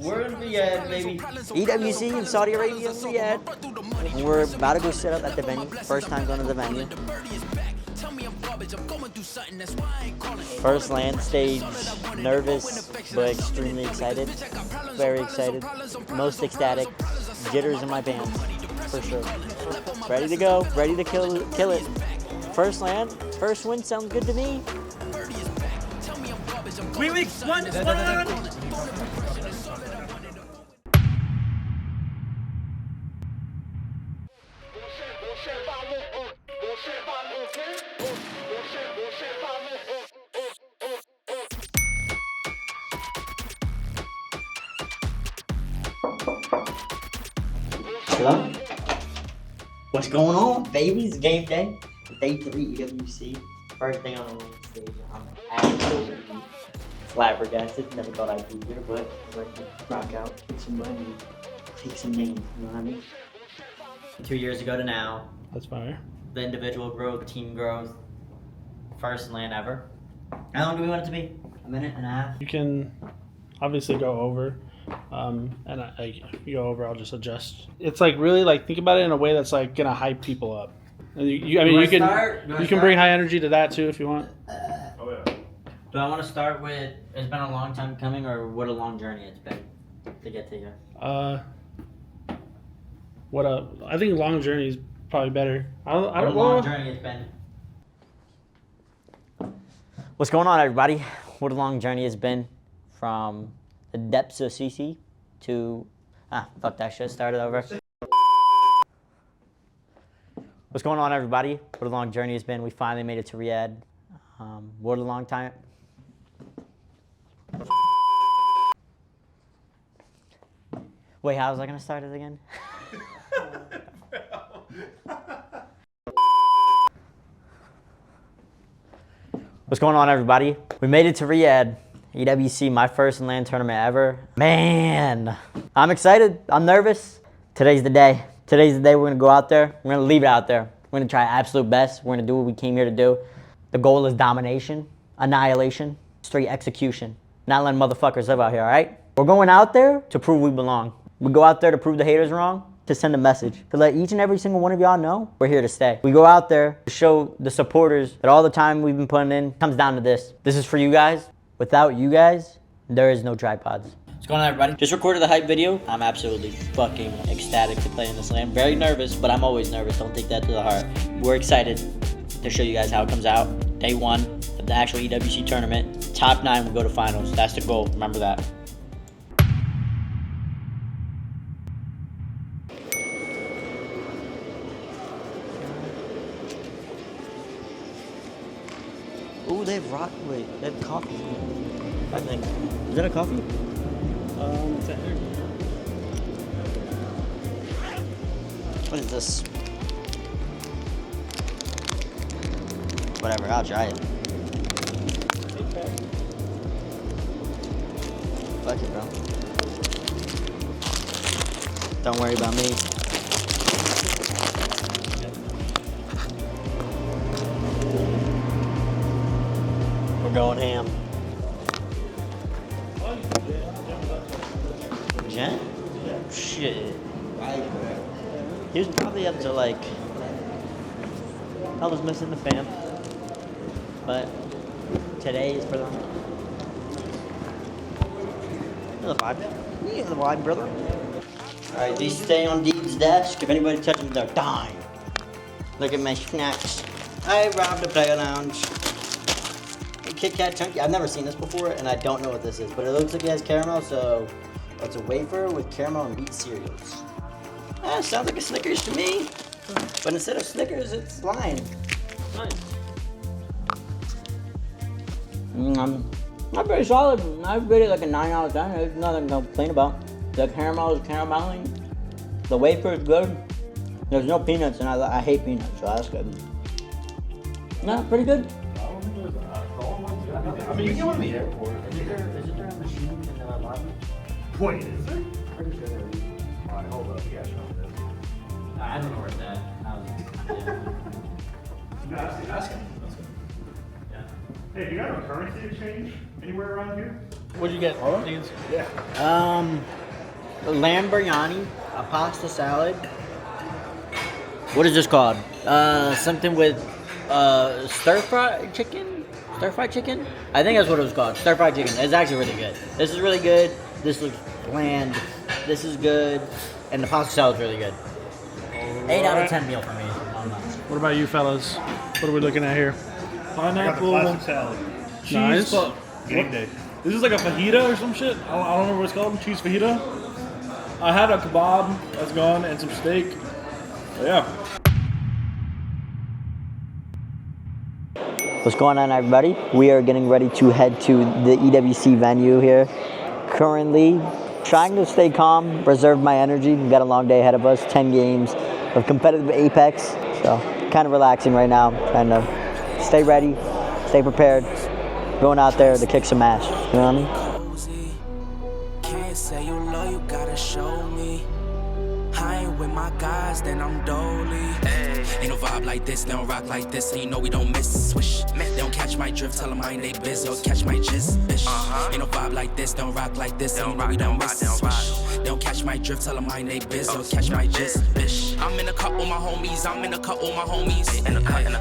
We're in Riyadh, baby. EWC in Saudi Arabia, Riyadh. And we're about to go set up at the venue. First time going to the venue. First land stage, nervous, but extremely excited. Very excited. Most ecstatic. Jitters in my pants, for sure. Ready to go, ready to kill it. First land, first win sounds good to me. Wait, one. Hello? What's going on, babies? Game day. Day 3 EWC. First thing on the main stage. I'm absolutely flabbergasted. Never thought I'd be here, but I'm ready to rock out, kick some butt, and take some names. You know what I mean? 2 years ago to now. That's fire. The individual growth, team growth. First land ever. How long do we want it to be? A minute and a half? You can obviously go over. And if you go over, I'll just adjust. It's like really like think about it in a way that's like gonna hype people up. And you can bring high energy to that too if you want. Do I want to start with it's been a long time coming, or what a long journey it's been to get to here? I think long journey is probably better. What a long journey it's been. What's going on, everybody? What a long journey it's been from the depths of CC to fuck that shit. Started over. What's going on, everybody? What a long journey it's been. We finally made it to Riyadh. What a long time. Wait, how was I gonna start it again? What's going on, everybody? We made it to Riyadh. EWC, my first LAN tournament ever. Man, I'm excited. I'm nervous. Today's the day. Today's the day we're gonna go out there. We're gonna leave it out there. We're gonna try absolute best. We're gonna do what we came here to do. The goal is domination, annihilation, straight execution. Not letting motherfuckers live out here, all right? We're going out there to prove we belong. We go out there to prove the haters wrong, to send a message, to let each and every single one of y'all know we're here to stay. We go out there to show the supporters that all the time we've been putting in comes down to this. This is for you guys. Without you guys, there is no tripods. What's going on, everybody? Just recorded the hype video. I'm absolutely fucking ecstatic to play in this land. Very nervous, but I'm always nervous. Don't take that to the heart. We're excited to show you guys how it comes out. Day 1 of the actual EWC tournament. Top 9 will go to finals. That's the goal. Remember that. Oh, they have they have coffee. I think. Is that a coffee? It's a hair. What is this? Whatever, I'll try it. Fuck it, bro. Don't worry about me. We're going ham. Gent? Shit. He was probably up to like, I was missing the fam. But today is for them. You know the vibe. You know the vibe, brother. Alright, these stay on Deed's desk. If anybody touches them, they're dying. Look at my snacks. I robbed the player lounge. Kit Kat Chunky. I've never seen this before, and I don't know what this is, but it looks like it has caramel, so it's a wafer with caramel and wheat cereals. Sounds like a Snickers to me, but instead of Snickers, it's lime. Nice. Not very solid. I'd rate it like a 9 out of 10. There's nothing to complain about. The caramel is carameling. The wafer is good. There's no peanuts, and I hate peanuts, so that's good. No, pretty good. I mean, you go to the airport. Is there a machine in the lobby? Wait, is there? Pretty sure there is. Alright, hold up. Yeah, sure it is. I don't know where it's at. Ask him. Yeah. Hey, do you have a currency exchange anywhere around here? What'd you get? Deans? Lamb biryani, a pasta salad. What is this called? Something with stir-fried chicken? Stir-fried chicken? I think that's what it was called. Stir-fried chicken. It's actually really good. This is really good. This looks bland. This is good. And the pasta salad's really good. 8 out of 10 meal for me. What about you fellas? What are we looking at here? Pineapple, Plastic salad. cheese. Nice. Game day. This is like a fajita or some shit. I don't remember what it's called. Cheese fajita. I had a kebab that's gone and some steak. So yeah. What's going on, everybody? We are getting ready to head to the EWC venue here. Currently, trying to stay calm, preserve my energy. We've got a long day ahead of us, 10 games of competitive Apex. So, kind of relaxing right now, trying to stay ready, stay prepared, going out there to kick some ass. You know what I mean? Can't say you love, you gotta show me. I ain't with my guys, then I'm dolly. Ain't no vibe like this, they don't rock like this, and you know we don't miss. Swish, they don't catch my drift, tell them mind they biz, or catch my gist, bitch. Ain't no vibe like this, they don't rock like this, and you know we don't miss. Swish, they don't catch my drift, tell them mind they biz, or catch my gist, bitch. I'm in a cut with my homies, I'm in a cut with my homies.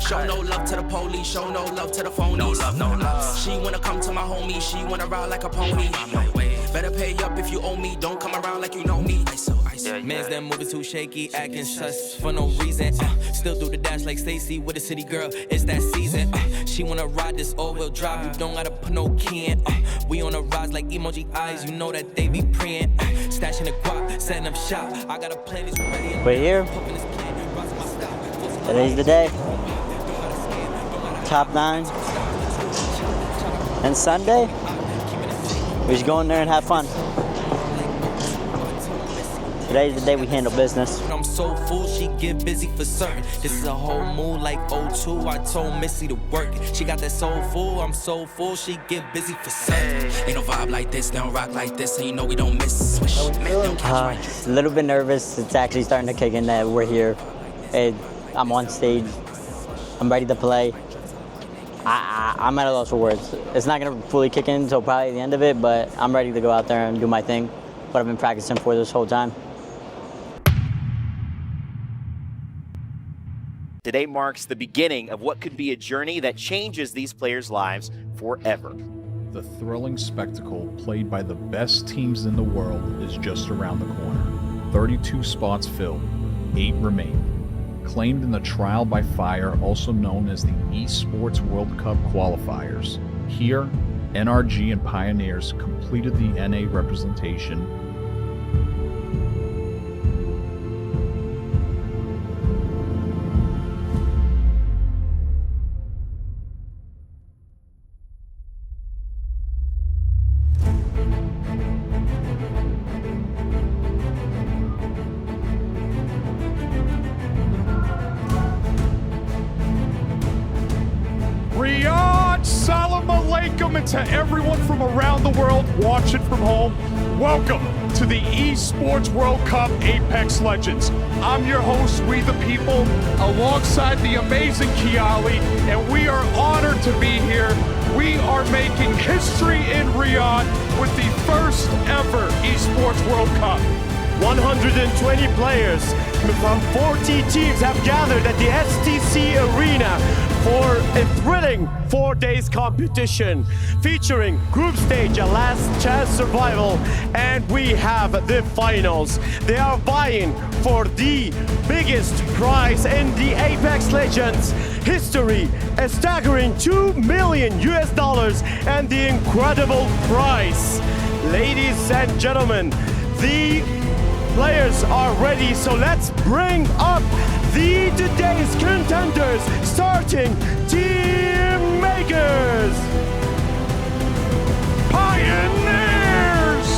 Show no love to the police, show no love to the phonies. No love, no love. She wanna come to my homie, she wanna ride like a pony. Better pay up if you owe me, don't come around like you know me. Man's that moving too shaky, acting sus for no reason. Still do the dash like Stacy with a city girl, it's that season. She wanna ride this all-wheel drive, you don't gotta put no key in. We on a rise like emoji eyes, you know that they be preying. Stashing the guap, setting up shop, I got a plan, it's ready. We're here. Today's the day. Top 9. And Sunday, we just go in there and have fun. Today's the day we handle business. I'm so full, she get busy for certain. This is a whole mood like O2. I told Missy to work it. She got that soul full, I'm so full, she get busy for certain. Ain't no vibe like this, they don't rock like this, and you know we don't miss. Swish, A little bit nervous. It's actually starting to kick in that we're here. I'm on stage. I'm ready to play. I'm at a loss for words. It's not going to fully kick in until probably the end of it, but I'm ready to go out there and do my thing. What I've been practicing for this whole time. Today marks the beginning of what could be a journey that changes these players' lives forever. The thrilling spectacle played by the best teams in the world is just around the corner. 32 spots filled, 8 remain. Claimed in the Trial by Fire, also known as the Esports World Cup Qualifiers. Here, NRG and Pioneers completed the NA representation. Riyadh, salam alaikum, and to everyone from around the world watching from home, welcome to the Esports World Cup Apex Legends. I'm your host, We the People, alongside the amazing Kiali, and we are honored to be here. We are making history in Riyadh with the first ever Esports World Cup. 120 players from 40 teams have gathered at the STC Arena for a thrilling 4 days competition featuring group stage, a last chance survival, and we have the finals. They are vying for the biggest prize in the Apex Legends history, a staggering $2 million and the incredible prize. Ladies and gentlemen, the players are ready, so let's bring up today's contenders, starting Team Makers. Pioneers!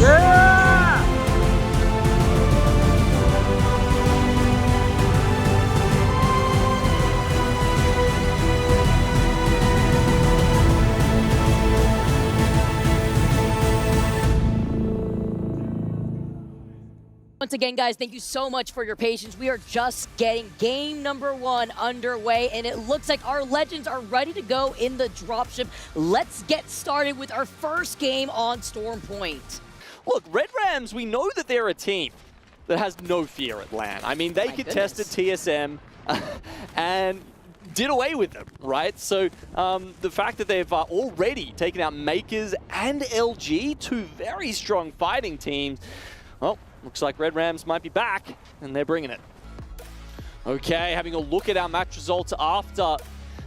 Yeah! Once again, guys, thank you so much for your patience. We are just getting game number 1 underway, and it looks like our legends are ready to go in the dropship. Let's get started with our first game on Storm Point. Look, Red Rams, we know that they're a team that has no fear at LAN. I mean, they contested TSM and did away with them, right? So the fact that they've already taken out Makers and LG, 2 very strong fighting teams, well, looks like Red Rams might be back, and they're bringing it. Okay, having a look at our match results after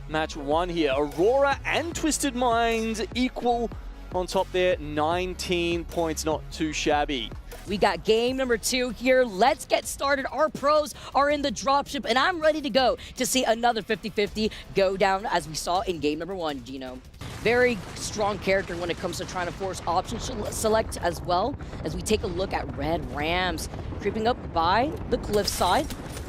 match 1 here. Aurora and Twisted Minds equal on top there, 19 points, not too shabby. We got game number 2 here. Let's get started. Our pros are in the dropship, and I'm ready to go to see another 50-50 go down as we saw in game number 1, Gino. Very strong character when it comes to trying to force option select as well, as we take a look at Red Rams creeping up by the cliffside.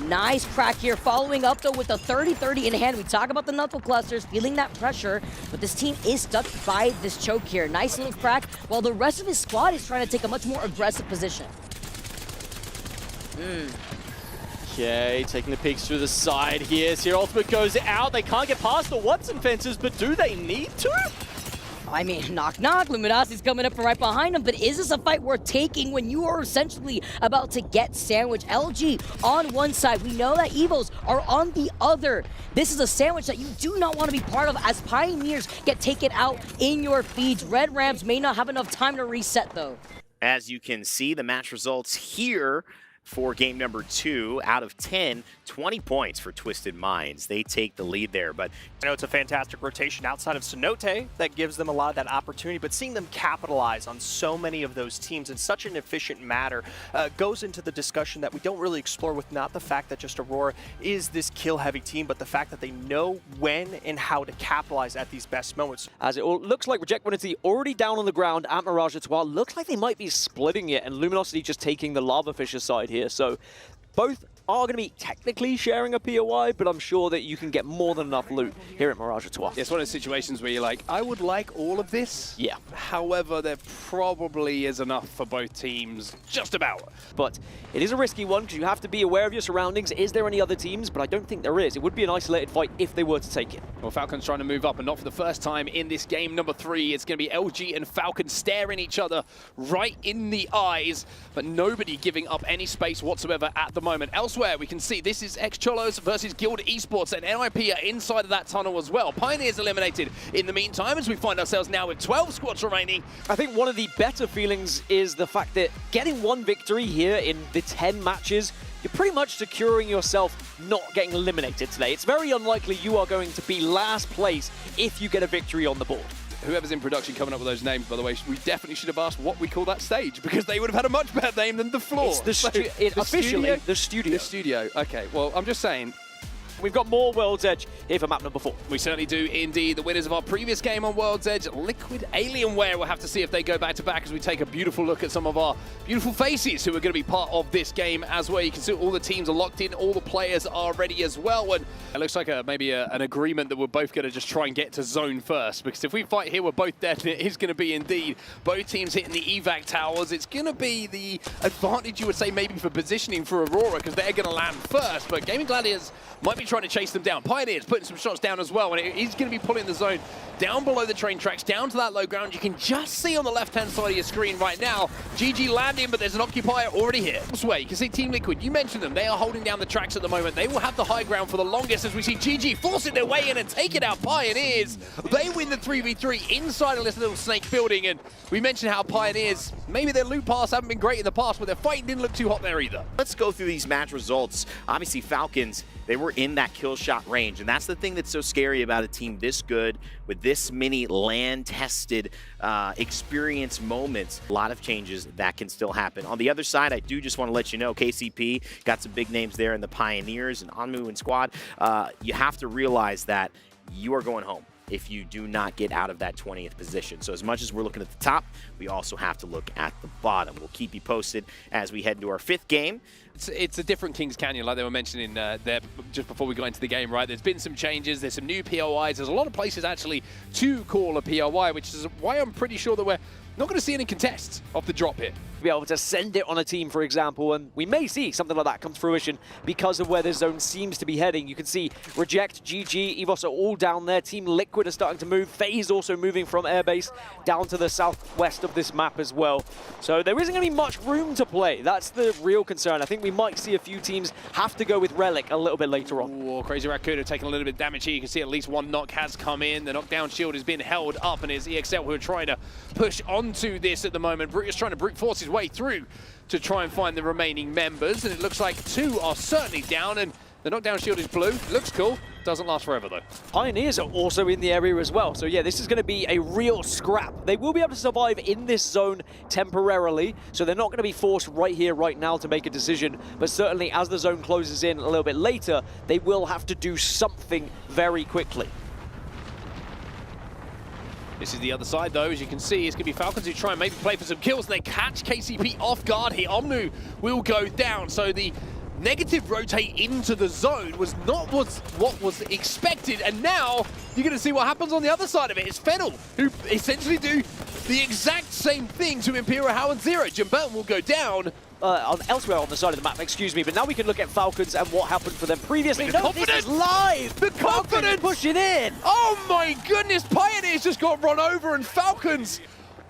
Nice crack here, following up though with a 30-30 in hand. We talk about the knuckle clusters, feeling that pressure, but this team is stuck by this choke here. Nice little crack, while the rest of his squad is trying to take a much more aggressive position. Okay, taking the peeks through the side here. Seer Ultimate goes out. They can't get past the Watson fences, but do they need to? I mean, knock knock, Luminosity's coming up from right behind him, but is this a fight worth taking when you are essentially about to get sandwiched? LG on one side, we know that Evos are on the other. This is a sandwich that you do not want to be part of as Pioneers get taken out in your feeds. Red Rams may not have enough time to reset though. As you can see, the match results here for game number 2 out of 10, 20 points for Twisted Minds. They take the lead there, but I know it's a fantastic rotation outside of Cenote that gives them a lot of that opportunity, but seeing them capitalize on so many of those teams in such an efficient manner goes into the discussion that we don't really explore with not the fact that just Aurora is this kill-heavy team, but the fact that they know when and how to capitalize at these best moments. As it looks like Reject Luminity already down on the ground at Mirage Etoile. Looks like they might be splitting it, and Luminosity just taking the Lava Fisher side here. So both are going to be technically sharing a POI, but I'm sure that you can get more than enough loot here at Mirage Etoile. It's one of those situations where you're like, I would like all of this. Yeah. However, there probably is enough for both teams, just about. But it is a risky one because you have to be aware of your surroundings. Is there any other teams? But I don't think there is. It would be an isolated fight if they were to take it. Well, Falcon's trying to move up, and not for the first time in this game number 3. It's going to be LG and Falcon staring each other right in the eyes, but nobody giving up any space whatsoever at the moment. Elsewhere, we can see this is X-Cholos versus Guild Esports, and NIP are inside of that tunnel as well. Pioneers eliminated in the meantime, as we find ourselves now with 12 squads remaining. I think one of the better feelings is the fact that getting 1 victory here in the 10 matches, you're pretty much securing yourself not getting eliminated today. It's very unlikely you are going to be last place if you get a victory on the board. Whoever's in production coming up with those names, by the way, we definitely should have asked what we call that stage, because they would have had a much better name than the floor. It's officially the studio. The studio. Okay, well, I'm just saying, we've got more World's Edge here for map number 4. We certainly do indeed. The winners of our previous game on World's Edge, Liquid Alienware. We'll have to see if they go back to back as we take a beautiful look at some of our beautiful faces who are going to be part of this game as well. You can see all the teams are locked in, all the players are ready as well. And it looks like maybe an agreement that we're both going to just try and get to zone first, because if we fight here, we're both dead, and it is going to be indeed both teams hitting the evac towers. It's going to be the advantage, you would say, maybe for positioning for Aurora, because they're going to land first, but Gaming Gladiators might be trying to chase them down. Pioneers putting some shots down as well, and he's going to be pulling the zone down below the train tracks, down to that low ground. You can just see on the left-hand side of your screen right now, GG landing, but there's an occupier already here. This way, you can see Team Liquid, you mentioned them, they are holding down the tracks at the moment. They will have the high ground for the longest as we see GG forcing their way in and taking out Pioneers. They win the 3v3 inside of this little snake building, and we mentioned how Pioneers, maybe their loot pass haven't been great in the past, but their fighting didn't look too hot there either. Let's go through these match results. Obviously, Falcons, they were in that kill shot range, and that's the thing that's so scary about a team this good with this many land-tested experience moments. A lot of changes that can still happen. On the other side, I do just want to let you know, KCP got some big names there in the Pioneers and Onmuu and squad. You have to realize that you are going home if you do not get out of that 20th position. So as much as we're looking at the top, we also have to look at the bottom. We'll keep you posted as we head into our 5th game. It's a different Kings Canyon, like they were mentioning there just before we got into the game, right? There's been some changes, there's some new POIs, there's a lot of places actually to call a POI, which is why I'm pretty sure that we're not going to see any contests off the drop here. be able to send it on a team, for example, and we may see something like that come to fruition because of where this zone seems to be heading. You can see Reject, GG, EVOS are all down there. Team Liquid are starting to move. FaZe also moving from airbase down to the southwest of this map as well. So there isn't going to be much room to play. That's the real concern. I think we might see a few teams have to go with Relic a little bit later on. Ooh, Crazy Raccoon have taken a little bit of damage here. You can see at least one knock has come in. The knockdown shield has been held up, and it's EXL who are trying to push onto this at the moment. Brute is trying to brute force his way through to try and find the remaining members, and it looks like 2 are certainly down, and the knockdown shield is blue. Looks cool. Doesn't last forever, though. Pioneers are also in the area as well. So yeah, this is going to be a real scrap. They will be able to survive in this zone temporarily, so they're not going to be forced right here, right now to make a decision. But certainly as the zone closes in a little bit later, they will have to do something very quickly. This is the other side, though. As you can see, it's going to be Falcons who try and maybe play for some kills, and they catch KCP off guard here. Onmuu will go down, so the negative rotate into the zone was not what was expected, and now you're going to see what happens on the other side of it. It's Fennel who essentially do the exact same thing to Imperial How and Zero. Jimburton will go down. Elsewhere on the side of the map, excuse me, but now we can look at Falcons and what happened for them previously. The No, this is live! The confidence! Pushing in! Oh my goodness, Pioneers just got run over, and Falcons,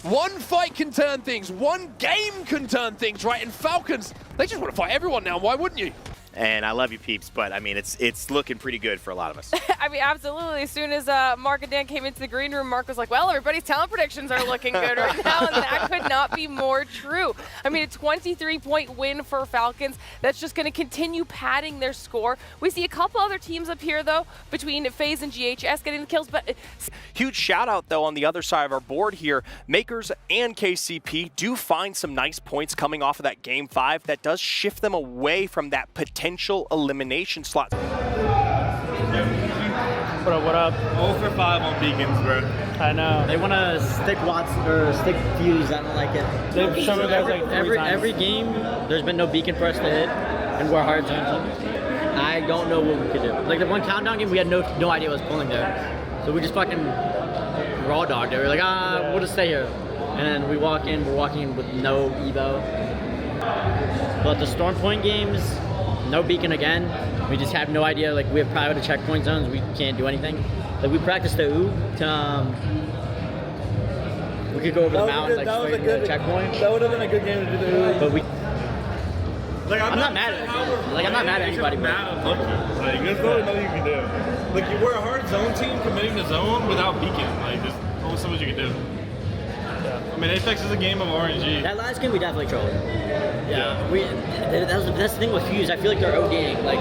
one fight can turn things, one game can turn things, right? And Falcons, they just want to fight everyone now, why wouldn't you? And I love you, peeps, but I mean, it's looking pretty good for a lot of us. I mean, absolutely. As soon as Mark and Dan came into the green room, Mark was like, well, everybody's talent predictions are looking good right now, and that could not be more true. I mean, a 23-point win for Falcons. That's just going to continue padding their score. We see a couple other teams up here, though, between FaZe and GHS getting the kills, but... Huge shout out, though, on the other side of our board here. Makers and KCP do find some nice points coming off of that Game 5 that does shift them away from that potential elimination slot. What up? 0 for 5 on beacons, bro. I know. They want to stick Watts or stick Fuse. I don't like it. They've shown it like every game. There's been no beacon for us to hit, and we're hard zone teams. I don't know what we could do. Like the one countdown game, we had no idea what was pulling there, so we just fucking raw dogged it. We were like, we'll just stay here, and then we walk in. We're walking in with no evo. But the Storm Point games, no beacon again. We just have no idea. Like we have private checkpoint zones. We can't do anything. Like we practiced the OO to, we could go over the mountain like straight to the checkpoint. That would have been a good game to do the OO. But we. Like I'm not mad at it. Like I'm not mad at anybody. Mad unlucky. Like there's nothing you can do. Like you were a hard zone team committing to zone without beacon. Like there's only so much you can do. Yeah. I mean, Apex is a game of RNG. That last game we definitely trolled. Yeah. That's the thing with Fuse. I feel like they're ODing. Like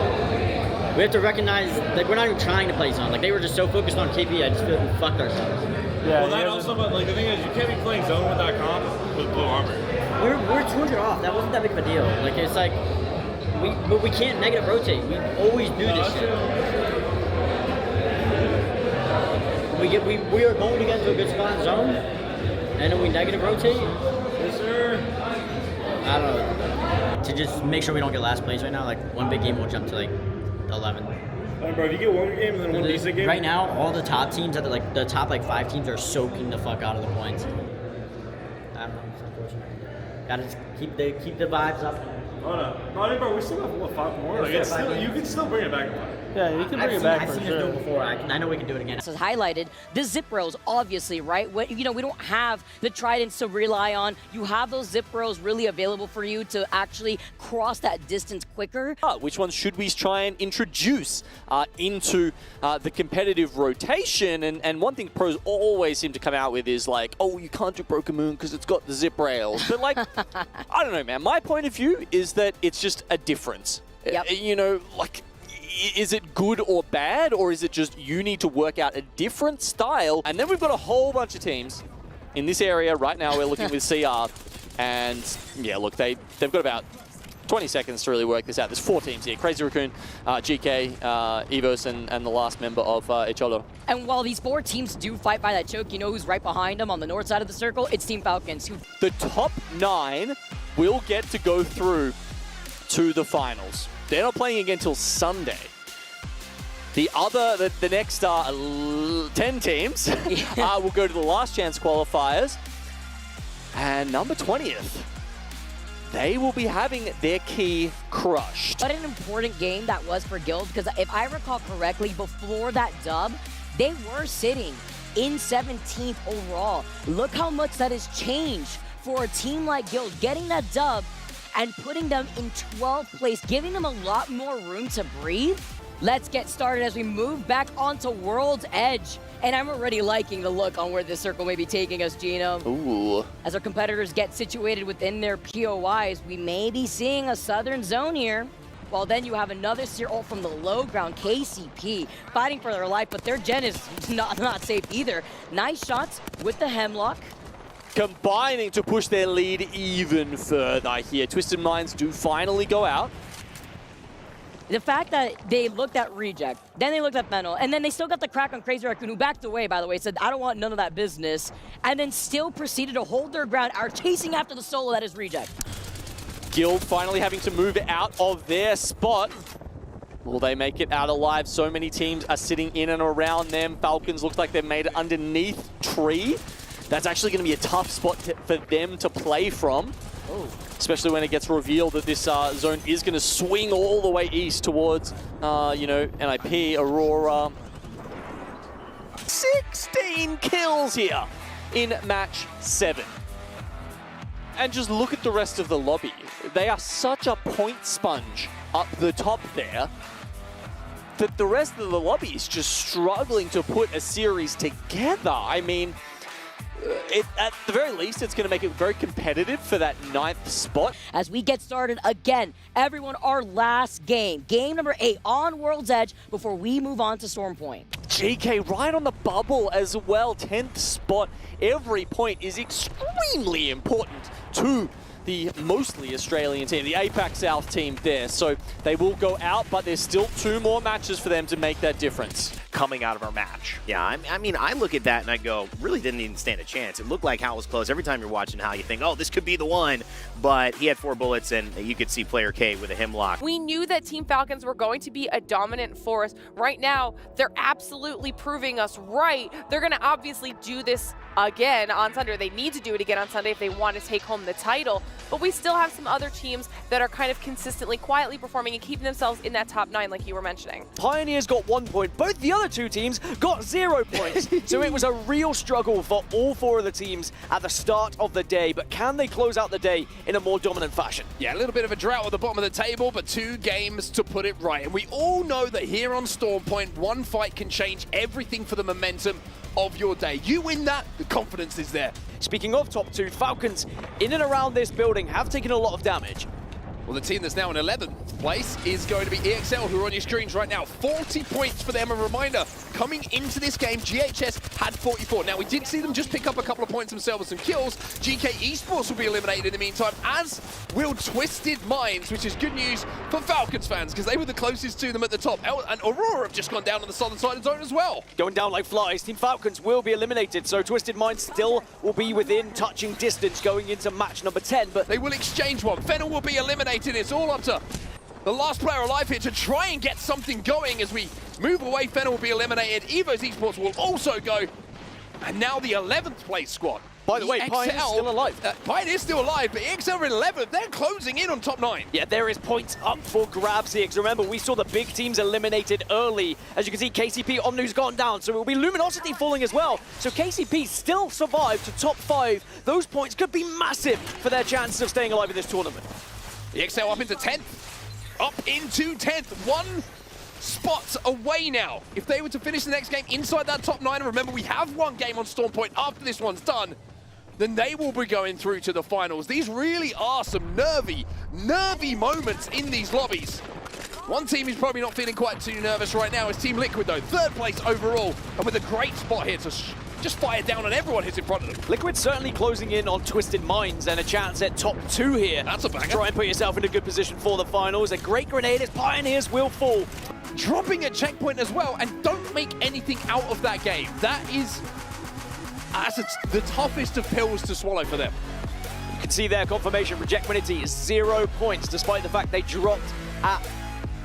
we have to recognize like we're not even trying to play zone. Like they were just so focused on KP. I just feel like we fucked ourselves. Yeah. Well, that also, but like the thing is, you can't be playing zone with that comp with blue armor. We're 200 off. That wasn't that big of a deal. Like it's like we can't negative rotate. We always do this shit. We are going to get to a good spot in zone, and then we negative rotate. Yes, sir. I don't know. To just make sure we don't get last place right now. Like one big game, we'll jump to like 11. Right, bro, if you get one game and then one decent game. Right now, all the top teams, the top like 5 teams are soaking the fuck out of the points. I don't know. It's unfortunate. Gotta just keep the vibes up. Oh no, bro, we still have what, 5 more. Like it's still, you can still bring it back. Yeah, you can bring it back for sure. I've seen it do it before. I know we can do it again. This is highlighted. The zip rails, obviously, right? We don't have the tridents to rely on. You have those zip rails really available for you to actually cross that distance quicker. Which ones should we try and introduce into the competitive rotation? And one thing pros always seem to come out with is like, oh, you can't do Broken Moon because it's got the zip rails. But like, I don't know, man. My point of view is that it's just a difference. Yep. You know, like, is it good or bad, or is it just you need to work out a different style? And then we've got a whole bunch of teams in this area right now. We're looking with CR, and yeah, look, they've got about 20 seconds to really work this out. There's 4 teams here: Crazy Raccoon, GK, Evos, and the last member of Echolo. And while these 4 teams do fight by that choke, you know who's right behind them on the north side of the circle? It's Team Falcons. The top 9 will get to go through to the finals. They're not playing again until Sunday. The next 10 teams will go to the Last Chance Qualifiers. And number 20th they will be having their key crushed. What an important game that was for Guild, because if I recall correctly, before that dub, they were sitting in 17th overall. Look how much that has changed for a team like Guild, getting that dub and putting them in 12th place, giving them a lot more room to breathe. Let's get started as we move back onto World's Edge. And I'm already liking the look on where this circle may be taking us, Gino. Ooh. As our competitors get situated within their POIs, we may be seeing a southern zone here. Well, then you have another ult from the low ground, KCP, fighting for their life, but their gen is not safe either. Nice shots with the Hemlock. Combining to push their lead even further here. Twisted Minds do finally go out. The fact that they looked at Reject, then they looked at Fennel, and then they still got the crack on Crazy Raccoon, who backed away, by the way, said, I don't want none of that business, and then still proceeded to hold their ground, are chasing after the solo that is Reject. Guild finally having to move out of their spot. Will they make it out alive? So many teams are sitting in and around them. Falcons looks like they've made it underneath tree. That's actually going to be a tough spot for them to play from. Oh. Especially when it gets revealed that this zone is going to swing all the way east towards, you know, NIP, Aurora. 16 kills here in match 7. And just look at the rest of the lobby. They are such a point sponge up the top there that the rest of the lobby is just struggling to put a series together. I mean, at the very least, it's going to make it very competitive for that 9th spot. As we get started again, everyone, our last game. Game number 8 on World's Edge before we move on to Storm Point. GK right on the bubble as well, 10th spot. Every point is extremely important to the mostly Australian team, the APAC South team there. So they will go out, but there's still 2 more matches for them to make that difference. Coming out of our match. Yeah, I mean, I look at that and I go, really didn't even stand a chance. It looked like Hal was close. Every time you're watching Hal, you think, oh, this could be the one. But he had 4 bullets, and you could see player K with a Hemlock. We knew that Team Falcons were going to be a dominant force. Right now, they're absolutely proving us right. They're going to obviously do this again on Sunday. They need to do it again on Sunday if they want to take home the title. But we still have some other teams that are kind of consistently, quietly performing and keeping themselves in that top 9 like you were mentioning. Pioneers got 1 point. Both the other 2 teams got 0 points. So it was a real struggle for all 4 of the teams at the start of the day. But can they close out the day in a more dominant fashion? Yeah, a little bit of a drought at the bottom of the table, but 2 games to put it right. And we all know that here on Storm Point, 1 fight can change everything for the momentum of your day. You win that, the confidence is there. Speaking of top 2, Falcons in and around this building have taken a lot of damage. Well, the team that's now in 11th place is going to be EXL, who are on your screens right now. 40 points for them. A reminder, coming into this game, GHS had 44. Now, we did see them just pick up a couple of points themselves with some kills. GK Esports will be eliminated in the meantime, as will Twisted Minds, which is good news for Falcons fans, because they were the closest to them at the top. And Aurora have just gone down on the southern side of the zone as well. Going down like flies, Team Falcons will be eliminated, so Twisted Minds still will be within touching distance going into match number 10, but they will exchange one. Fennel will be eliminated. It's all up to the last player alive here to try and get something going as we move away. Fennel will be eliminated. Evo's Esports will also go. And now the 11th place squad. By the way, Pioneer's still alive. Pioneer's still alive, but EXL are in 11th. They're closing in on top 9. Yeah, there is points up for grabs here. Because remember, we saw the big teams eliminated early. As you can see, KCP, Onmuu's gone down. So it will be Luminosity falling as well. So KCP still survived to top 5. Those points could be massive for their chances of staying alive in this tournament. EXL up into 10th. Up into 10th. 1 spot away now. If they were to finish the next game inside that top 9, and remember, we have 1 game on Storm Point after this one's done, then they will be going through to the finals. These really are some nervy moments in these lobbies. One team is probably not feeling quite too nervous right now is Team Liquid, though. 3rd place overall, and with a great spot here to just fire down on everyone who's in front of them. Liquid certainly closing in on Twisted Minds and a chance at top 2 here. That's a banger. Try and put yourself in a good position for the finals. A great grenade as Pioneers will fall. Dropping a checkpoint as well, and don't make anything out of that game. That's the toughest of pills to swallow for them. You can see their confirmation. Rejectability is 0 points, despite the fact they dropped at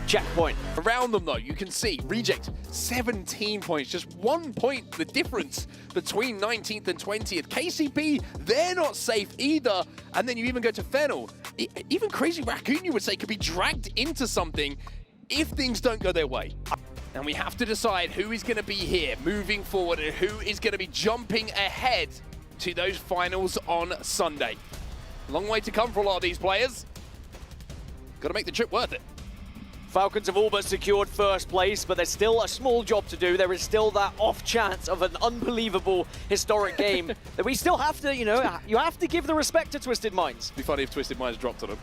checkpoint. Around them, though, you can see Reject 17 points, just 1 point the difference between 19th and 20th. KCP, they're not safe either. And then you even go to Fennel. even Crazy Raccoon, you would say, could be dragged into something if things don't go their way. And we have to decide who is going to be here moving forward and who is going to be jumping ahead to those finals on Sunday. Long way to come for a lot of these players. Got to make the trip worth it. Falcons have all but secured first place, but there's still a small job to do. There is still that off chance of an unbelievable historic game that we still have to, you know, you have to give the respect to Twisted Minds. It'd be funny if Twisted Minds dropped on them.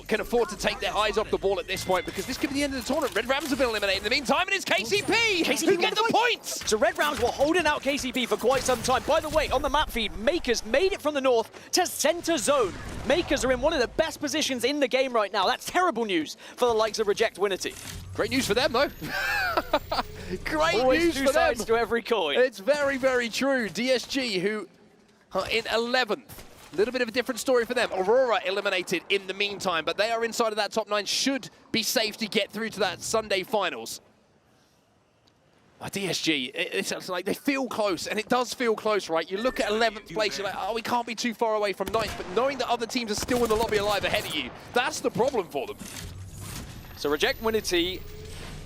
Can afford to take their eyes off the ball at this point because this could be the end of the tournament. Red Rams have been eliminated in the meantime, and it's KCP who get the points! So Red Rams were holding out KCP for quite some time. By the way, on the map feed, Makers made it from the north to center zone. Makers are in one of the best positions in the game right now. That's terrible news for the likes of Reject Winity. Great news for them, though. Great Always news two for them. sides to every coin. It's very, very true. DSG, who are in 11th. A little bit of a different story for them. Aurora eliminated in the meantime, but they are inside of that top 9, should be safe to get through to that Sunday finals. DSG, it's like they feel close, and it does feel close, right? You look at 11th place, you're like, oh, we can't be too far away from 9th, but knowing that other teams are still in the lobby alive ahead of you, that's the problem for them. So Reject Winity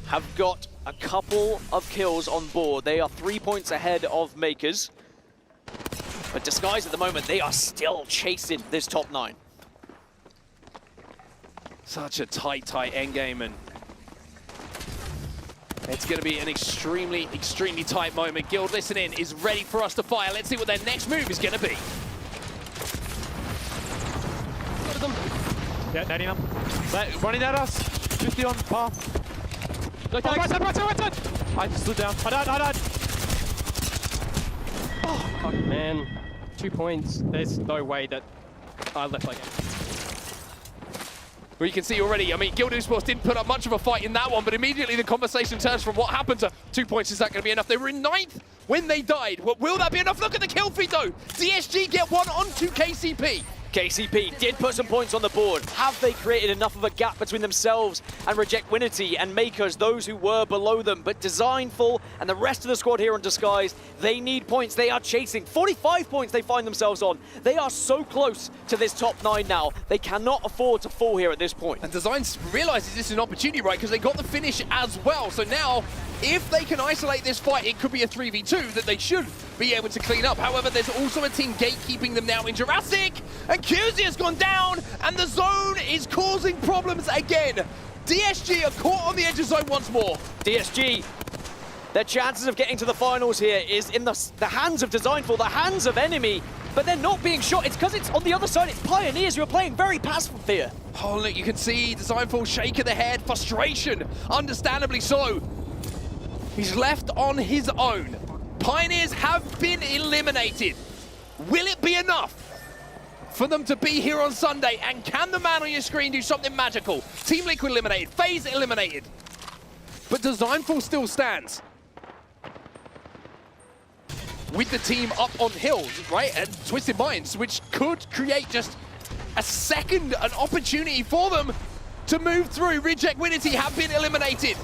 have got a couple of kills on board. They are 3 points ahead of Makers. But Disguise at the moment, they are still chasing this top 9. Such a tight endgame, and it's going to be an extremely tight moment. Guild, listen in, is ready for us to fire. Let's see what their next move is going to be. Yeah, daddy now. Running at us. 50 on path. Right side. I stood down. I died. Oh, fuck, man. 2 points. There's no way that I left like that. Well, you can see already, I mean, Guild Esports didn't put up much of a fight in that one, but immediately the conversation turns from what happened to 2 points. Is that going to be enough? They were in 9th when they died. Well, will that be enough? Look at the kill feed, though. DSG get one onto KCP. KCP did put some points on the board. Have they created enough of a gap between themselves and Reject Winity and Makers, those who were below them? But Designful and the rest of the squad here on Disguise, they need points. They are chasing. 45 points they find themselves on. They are so close to this top 9 now. They cannot afford to fall here at this point. And Design realizes this is an opportunity, right? Because they got the finish as well. So now, if they can isolate this fight, it could be a 3v2 that they should be able to clean up. However, there's also a team gatekeeping them now in Jurassic, and QZ has gone down, and the zone is causing problems again. DSG are caught on the edge of zone once more. DSG, their chances of getting to the finals here is in the hands of Designful, the hands of Enemy, but they're not being shot. It's because it's on the other side. It's Pioneers who are playing very passive here. Oh, look, you can see Designful shaking the head, frustration, understandably so. He's left on his own. Pioneers have been eliminated. Will it be enough for them to be here on Sunday? And can the man on your screen do something magical? Team Liquid eliminated, FaZe eliminated. But Designful still stands. With the team up on hills, right? And Twisted Minds, which could create just an opportunity for them to move through. Reject Winity have been eliminated.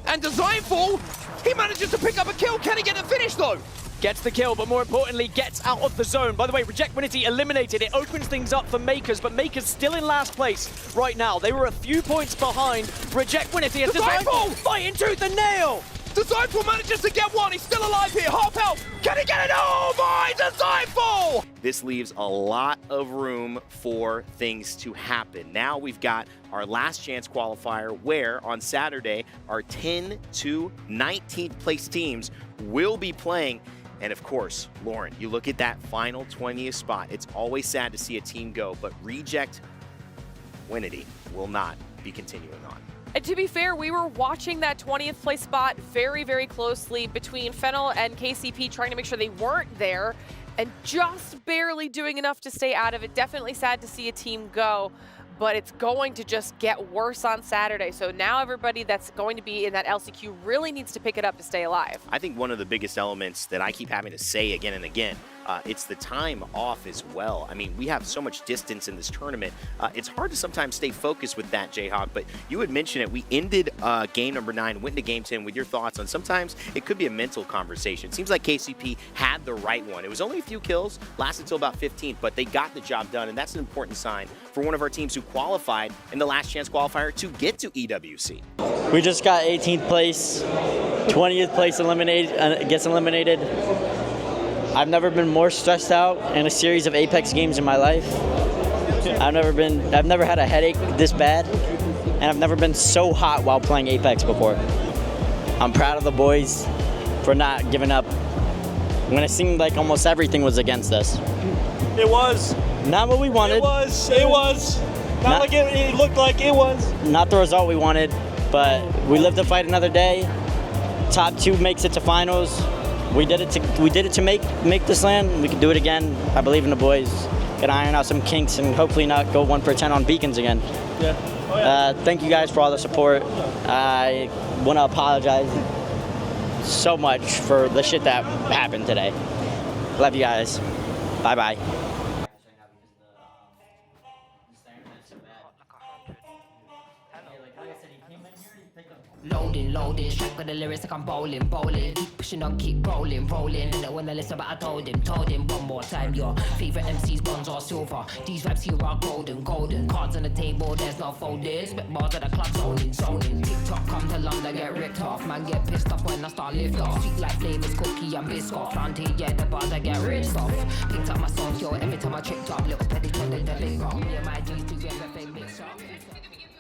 And Designful, he manages to pick up a kill. Can he get the finish, though? Gets the kill, but more importantly, gets out of the zone. By the way, Reject Winity eliminated. It opens things up for Makers, but Makers still in last place right now. They were a few points behind Reject Winity. And Designful fighting tooth and nail. Designful manages to get one. He's still alive here. Half health. Can he get it? Oh my, Designful! This leaves a lot of room for things to happen. Now we've got our last chance qualifier where on Saturday our 10 to 19th place teams will be playing. And of course, Lauren, you look at that final 20th spot. It's always sad to see a team go, but Reject Winity will not be continuing on. And to be fair, we were watching that 20th place spot very, very closely between Fennel and KCP, trying to make sure they weren't there and just barely doing enough to stay out of it. Definitely sad to see a team go, but it's going to just get worse on Saturday. So now everybody that's going to be in that LCQ really needs to pick it up to stay alive. I think one of the biggest elements that I keep having to say again and again, it's the time off as well. I mean, we have so much distance in this tournament. It's hard to sometimes stay focused with that, Jayhawk, but you had mentioned it. We ended game number 9, went into game 10 with your thoughts on sometimes it could be a mental conversation. It seems like KCP had the right one. It was only a few kills, lasted until about 15th, but they got the job done, and that's an important sign for one of our teams who qualified in the Last Chance Qualifier to get to EWC. We just got 18th place, 20th place gets eliminated. I've never been more stressed out in a series of Apex games in my life. I've never had a headache this bad, and I've never been so hot while playing Apex before. I'm proud of the boys for not giving up when it seemed like almost everything was against us. It was. Not what we wanted. It was. Not like it looked like it was. Not the result we wanted, but we live to fight another day. Top 2 makes it to finals. We did it to make this LAN. We can do it again. I believe in the boys. Gonna iron out some kinks and hopefully not go 1 for 10 on beacons again. Yeah. Oh, yeah. Thank you guys for all the support. I want to apologize so much for the shit that happened today. Love you guys. Bye bye. Loading, strike with the lyrics like I'm bowling. Keep pushing on, keep rolling. And when I listen, but I told him one more time. Your favorite MCs, bronze or silver. These vibes here are golden. Cards on the table, there's no folders. Spit bars at the club, zoning. TikTok come to London, get ripped off. Man, get pissed off when I start lift off. Sweet like flavors, cookie and biscuit. Planty, yeah, the bars I get ripped off. Picked up my songs, yo, every time I tripped up. Little petty, the link. Me and my G's